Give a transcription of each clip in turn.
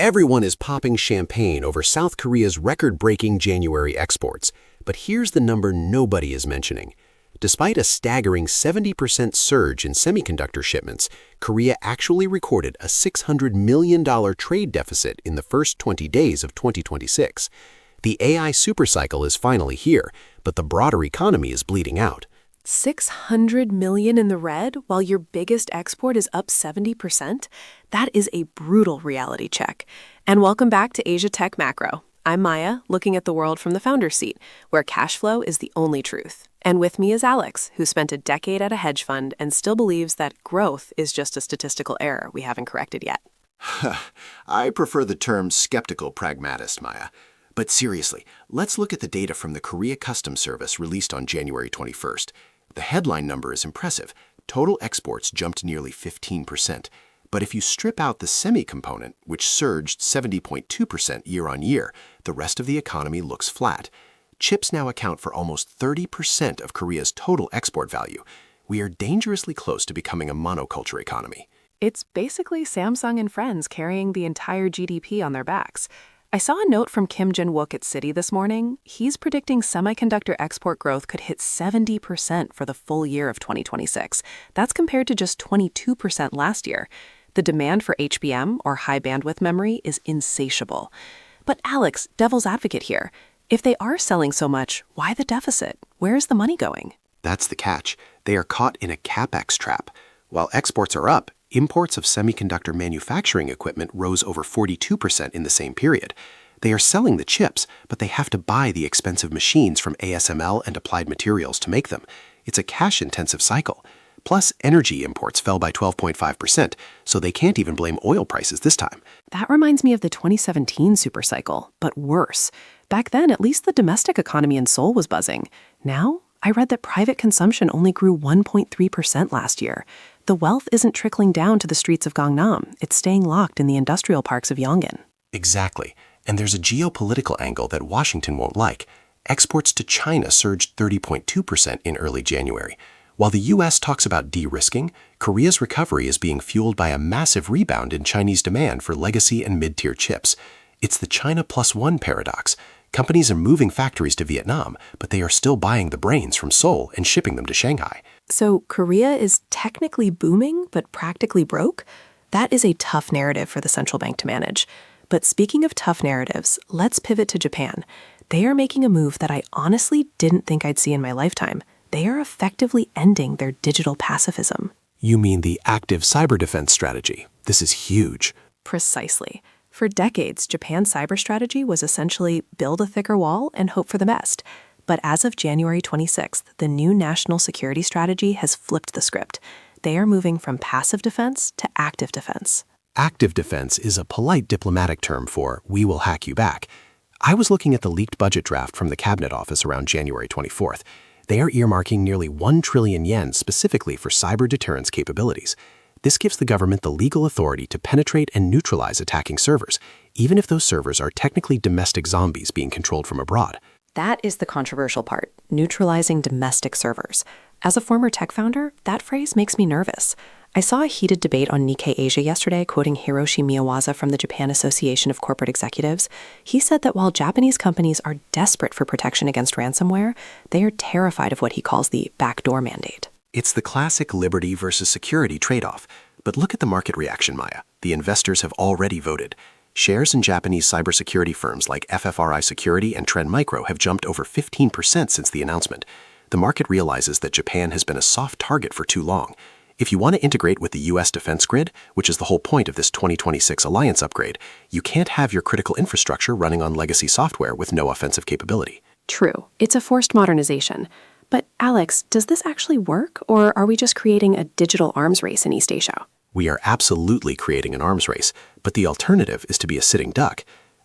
Everyone is popping champagne over South Korea's record-breaking January exports, but here's the number nobody is mentioning. Despite a staggering 70% surge in semiconductor shipments, Korea actually recorded a $600 million trade deficit in the first 20 days of 2026. The AI supercycle is finally here, but the broader economy is bleeding out. 600 million in the red while your biggest export is up 70%? That is a brutal reality check. And welcome back to Asia Tech Macro. I'm Maya, looking at the world from the founder's seat, where cash flow is the only truth. And with me is Alex, who spent a decade at a hedge fund and still believes that growth is just a statistical error we haven't corrected yet. I prefer the term skeptical pragmatist, Maya. But seriously, let's look at the data from the Korea Customs Service released on January 21st. The headline number is impressive. Total exports jumped nearly 15%. But if you strip out the semi component, which surged 70.2% year-on-year, the rest of the economy looks flat. Chips now account for almost 30% of Korea's total export value. We are dangerously close to becoming a monoculture economy. It's basically Samsung and friends carrying the entire GDP on their backs. I saw a note from Kim Jin-wook at Citi this morning. He's predicting semiconductor export growth could hit 70% for the full year of 2026. That's compared to just 22% last year. The demand for HBM, or high bandwidth memory, is insatiable. But Alex, devil's advocate here. If they are selling so much, why the deficit? Where is the money going? That's the catch. They are caught in a CAPEX trap. While exports are up, imports of semiconductor manufacturing equipment rose over 42% in the same period. They are selling the chips, but they have to buy the expensive machines from ASML and Applied Materials to make them. It's a cash-intensive cycle. Plus, energy imports fell by 12.5%, so they can't even blame oil prices this time. That reminds me of the 2017 supercycle, but worse. Back then, at least the domestic economy in Seoul was buzzing. Now, I read that private consumption only grew 1.3% last year. The wealth isn't trickling down to the streets of Gangnam. It's staying locked in the industrial parks of Yongin. Exactly. And there's a geopolitical angle that Washington won't like. Exports to China surged 30.2% in early January. While the U.S. talks about de-risking, Korea's recovery is being fueled by a massive rebound in Chinese demand for legacy and mid-tier chips. It's the China plus one paradox. Companies are moving factories to Vietnam, but they are still buying the brains from Seoul and shipping them to Shanghai. So Korea is technically booming, but practically broke? That is a tough narrative for the central bank to manage. But speaking of tough narratives, let's pivot to Japan. They are making a move that I honestly didn't think I'd see in my lifetime. They are effectively ending their digital pacifism. You mean the active cyber defense strategy? This is huge. Precisely. For decades, Japan's cyber strategy was essentially build a thicker wall and hope for the best. But as of January 26th, the new national security strategy has flipped the script. They are moving from passive defense to active defense. Active defense is a polite diplomatic term for "we will hack you back." I was looking at the leaked budget draft from the Cabinet Office around January 24th. They are earmarking nearly 1 trillion yen specifically for cyber deterrence capabilities. This gives the government the legal authority to penetrate and neutralize attacking servers, even if those servers are technically domestic zombies being controlled from abroad. That is the controversial part, neutralizing domestic servers. As a former tech founder, that phrase makes me nervous. I saw a heated debate on Nikkei Asia yesterday quoting Hiroshi Miyawaza from the Japan Association of Corporate Executives. He said that while Japanese companies are desperate for protection against ransomware, they are terrified of what he calls the backdoor mandate. It's the classic liberty versus security trade-off. But look at the market reaction, Maya. The investors have already voted. Shares in Japanese cybersecurity firms like FFRI Security and Trend Micro have jumped over 15% since the announcement. The market realizes that Japan has been a soft target for too long. If you want to integrate with the U.S. defense grid, which is the whole point of this 2026 alliance upgrade, you can't have your critical infrastructure running on legacy software with no offensive capability. True. It's a forced modernization. But Alex, does this actually work, or are we just creating a digital arms race in East Asia? We are absolutely creating an arms race, but the alternative is to be a sitting duck.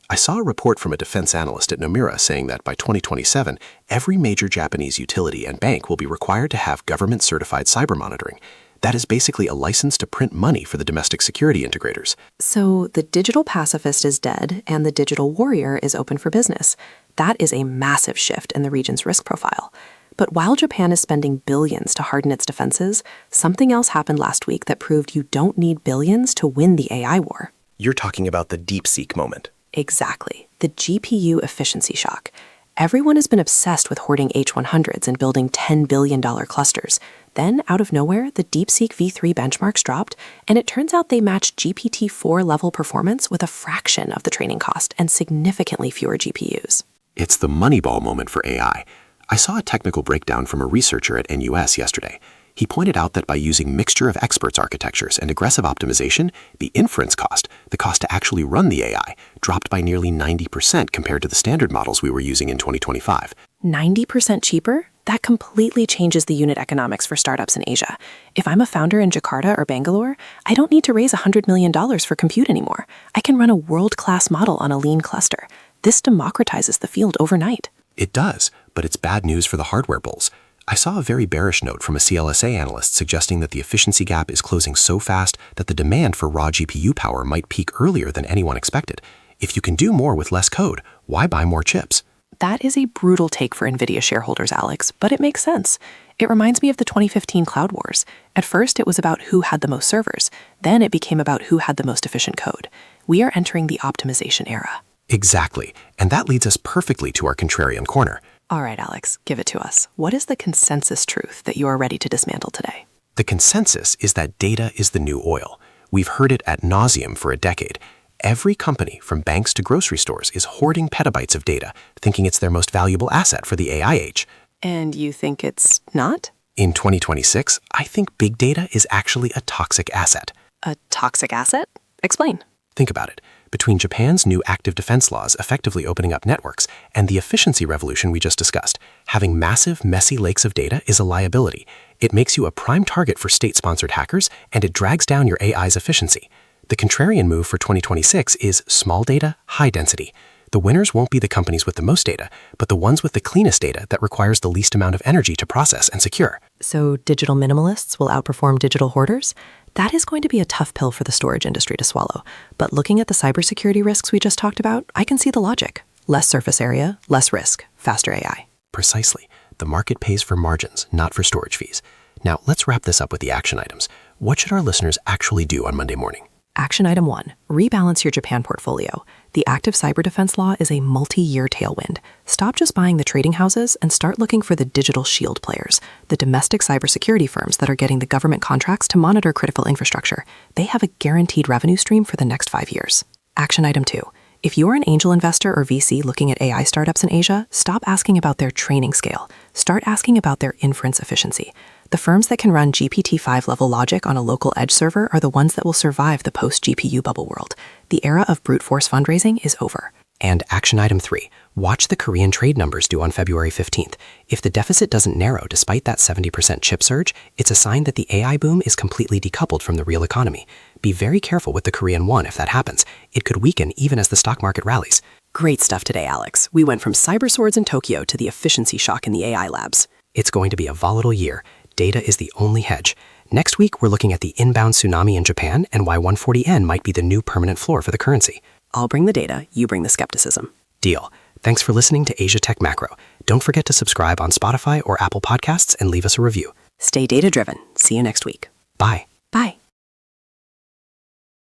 I saw a report from a defense analyst at Nomura saying that by 2027, every major Japanese utility and bank will be required to have government-certified cyber monitoring. That is basically a license to print money for the domestic security integrators. So the digital pacifist is dead, and the digital warrior is open for business. That is a massive shift in the region's risk profile. But while Japan is spending billions to harden its defenses, something else happened last week that proved you don't need billions to win the AI war. You're talking about the DeepSeek moment. Exactly. The GPU efficiency shock. Everyone has been obsessed with hoarding H100s and building $10 billion clusters. Then, out of nowhere, the DeepSeek V3 benchmarks dropped, and it turns out they matched GPT-4 level performance with a fraction of the training cost and significantly fewer GPUs. It's the Moneyball moment for AI. I saw a technical breakdown from a researcher at NUS yesterday. He pointed out that by using mixture of experts architectures and aggressive optimization, the inference cost, the cost to actually run the AI, dropped by nearly 90% compared to the standard models we were using in 2025. 90% cheaper? That completely changes the unit economics for startups in Asia. If I'm a founder in Jakarta or Bangalore, I don't need to raise $100 million for compute anymore. I can run a world-class model on a lean cluster. This democratizes the field overnight. It does, but it's bad news for the hardware bulls. I saw a very bearish note from a CLSA analyst suggesting that the efficiency gap is closing so fast that the demand for raw GPU power might peak earlier than anyone expected. If you can do more with less code, why buy more chips? That is a brutal take for Nvidia shareholders, Alex, but it makes sense. It reminds me of the 2015 cloud wars. At first, it was about who had the most servers. Then it became about who had the most efficient code. We are entering the optimization era. Exactly, and that leads us perfectly to our contrarian corner. All right, Alex, give it to us. What is the consensus truth that you are ready to dismantle today? The consensus is that data is the new oil. We've heard it ad nauseum for a decade. Every company, from banks to grocery stores, is hoarding petabytes of data, thinking it's their most valuable asset for the AI age. And you think it's not? In 2026, I think big data is actually a toxic asset. A toxic asset? Explain. Think about it. Between Japan's new active defense laws effectively opening up networks and the efficiency revolution we just discussed, having massive, messy lakes of data is a liability. It makes you a prime target for state-sponsored hackers, and it drags down your AI's efficiency. The contrarian move for 2026 is small data, high density. The winners won't be the companies with the most data, but the ones with the cleanest data that requires the least amount of energy to process and secure. So digital minimalists will outperform digital hoarders? That is going to be a tough pill for the storage industry to swallow. But looking at the cybersecurity risks we just talked about, I can see the logic. Less surface area, less risk, faster AI. Precisely. The market pays for margins, not for storage fees. Now, let's wrap this up with the action items. What should our listeners actually do on Monday morning? Action item 1, rebalance your Japan portfolio. The active cyber defense law is a multi-year tailwind. Stop just buying the trading houses and start looking for the digital shield players, the domestic cybersecurity firms that are getting the government contracts to monitor critical infrastructure. They have a guaranteed revenue stream for the next 5 years. Action item 2, if you're an angel investor or VC looking at AI startups in Asia, stop asking about their training scale. Start asking about their inference efficiency. The firms that can run GPT-5 level logic on a local edge server are the ones that will survive the post-GPU bubble world. The era of brute force fundraising is over. And action item 3, watch the Korean trade numbers due on February 15th. If the deficit doesn't narrow despite that 70% chip surge, it's a sign that the AI boom is completely decoupled from the real economy. Be very careful with the Korean won if that happens. It could weaken even as the stock market rallies. Great stuff today, Alex. We went from cyber swords in Tokyo to the efficiency shock in the AI labs. It's going to be a volatile year. Data is the only hedge. Next week, we're looking at the inbound tsunami in Japan and why 140 yen might be the new permanent floor for the currency. I'll bring the data, you bring the skepticism. Deal. Thanks for listening to Asia Tech Macro. Don't forget to subscribe on Spotify or Apple Podcasts and leave us a review. Stay data-driven. See you next week. Bye. Bye.